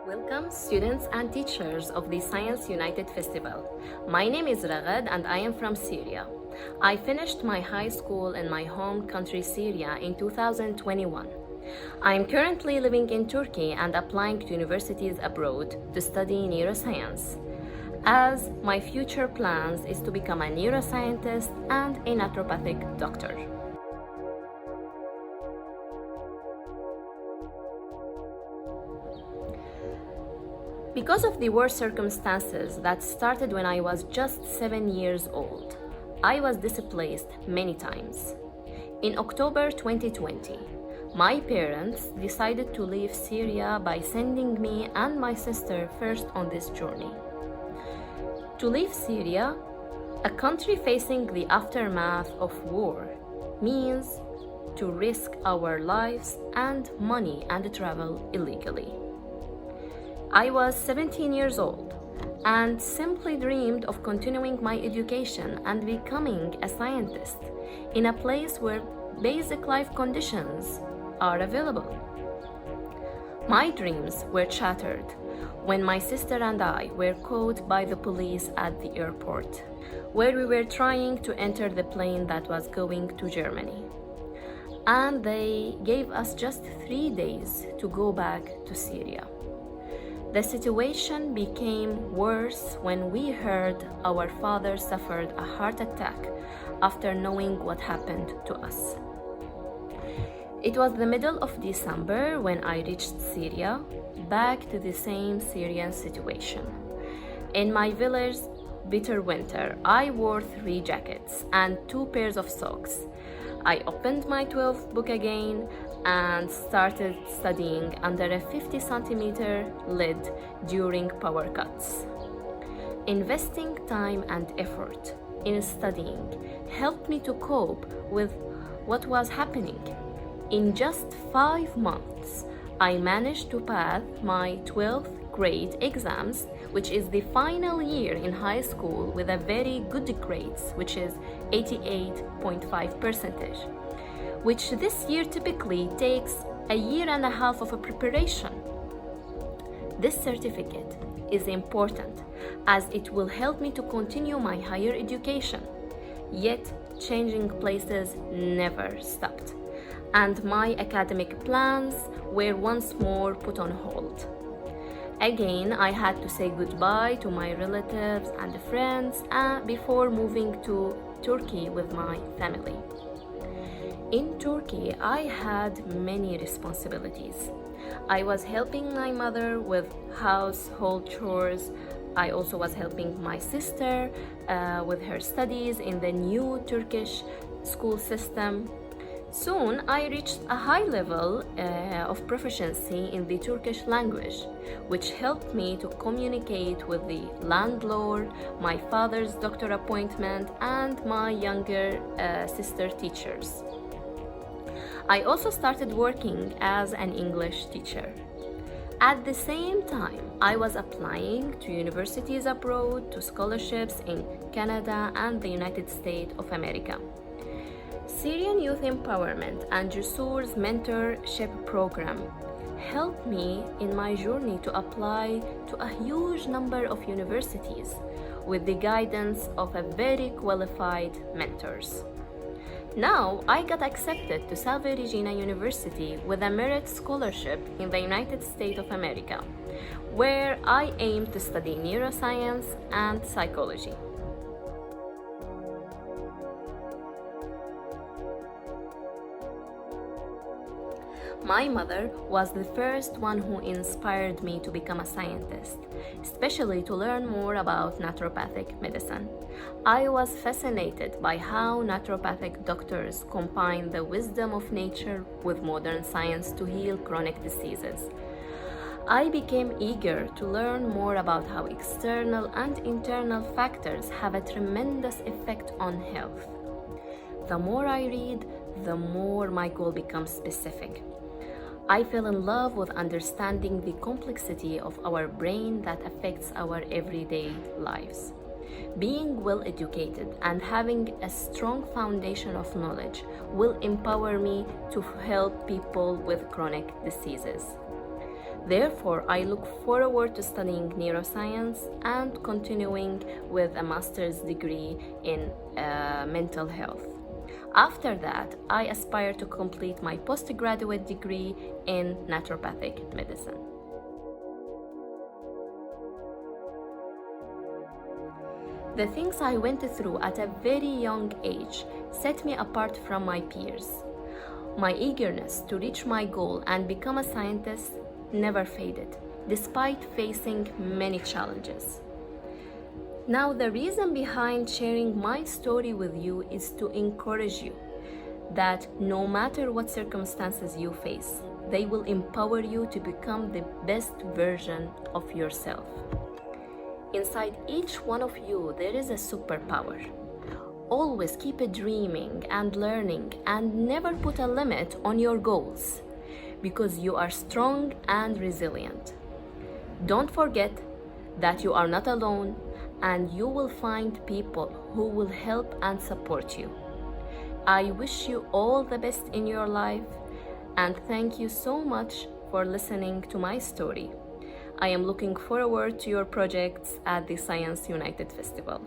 Welcome, students and teachers of the Science United Festival. My name is Raghad and I am from Syria. I finished my high school in my home country Syria in 2021. I am currently living in Turkey and applying to universities abroad to study neuroscience, as my future plans is to become a neuroscientist and a naturopathic doctor. Because of the war circumstances that started when I was just 7 years old, I was displaced many times. In October 2020, my parents decided to leave Syria by sending me and my sister first on this journey. To leave Syria, a country facing the aftermath of war, means to risk our lives and money and travel illegally. I was 17 years old and simply dreamed of continuing my education and becoming a scientist in a place where basic life conditions are available. My dreams were shattered when my sister and I were caught by the police at the airport, where we were trying to enter the plane that was going to Germany. And they gave us just 3 days to go back to Syria. The situation became worse when we heard our father suffered a heart attack after knowing what happened to us. It was the middle of December when I reached Syria, back to the same Syrian situation. In my village's bitter winter, I wore 3 jackets and 2 pairs of socks. I opened my 12th book again and started studying under a 50 centimeter lid during power cuts. Investing time and effort in studying helped me to cope with what was happening. In just 5 months, I managed to pass my 12th grade exams, which is the final year in high school, with a very good grades, which is 88.5%, which this year typically takes a year and a half of a preparation. This certificate is important as it will help me to continue my higher education, yet changing places never stopped, and my academic plans were once more put on hold. Again, I had to say goodbye to my relatives and friends before moving to Turkey with my family. In Turkey, I had many responsibilities. I was helping my mother with household chores. I also was helping my sister with her studies in the new Turkish school system. Soon, I reached a high level of proficiency in the Turkish language, which helped me to communicate with the landlord, my father's doctor appointment, and my younger sister teachers. I also started working as an English teacher. At the same time, I was applying to universities abroad, to scholarships in Canada and the United States of America. Syrian Youth Empowerment and Jusur's mentorship program helped me in my journey to apply to a huge number of universities with the guidance of a very qualified mentors. Now, I got accepted to Salve Regina University with a merit scholarship in the United States of America, where I aim to study neuroscience and psychology. My mother was the first one who inspired me to become a scientist, especially to learn more about naturopathic medicine. I was fascinated by how naturopathic doctors combine the wisdom of nature with modern science to heal chronic diseases. I became eager to learn more about how external and internal factors have a tremendous effect on health. The more I read, the more my goal becomes specific. I fell in love with understanding the complexity of our brain that affects our everyday lives. Being well educated and having a strong foundation of knowledge will empower me to help people with chronic diseases. Therefore, I look forward to studying neuroscience and continuing with a master's degree in mental health. After that, I aspire to complete my postgraduate degree in naturopathic medicine. The things I went through at a very young age set me apart from my peers. My eagerness to reach my goal and become a scientist never faded, despite facing many challenges. Now, the reason behind sharing my story with you is to encourage you that no matter what circumstances you face, they will empower you to become the best version of yourself. Inside each one of you, there is a superpower. Always keep dreaming and learning and never put a limit on your goals because you are strong and resilient. Don't forget that you are not alone and you will find people who will help and support you. I wish you all the best in your life and thank you so much for listening to my story. I am looking forward to your projects at the Science United Festival.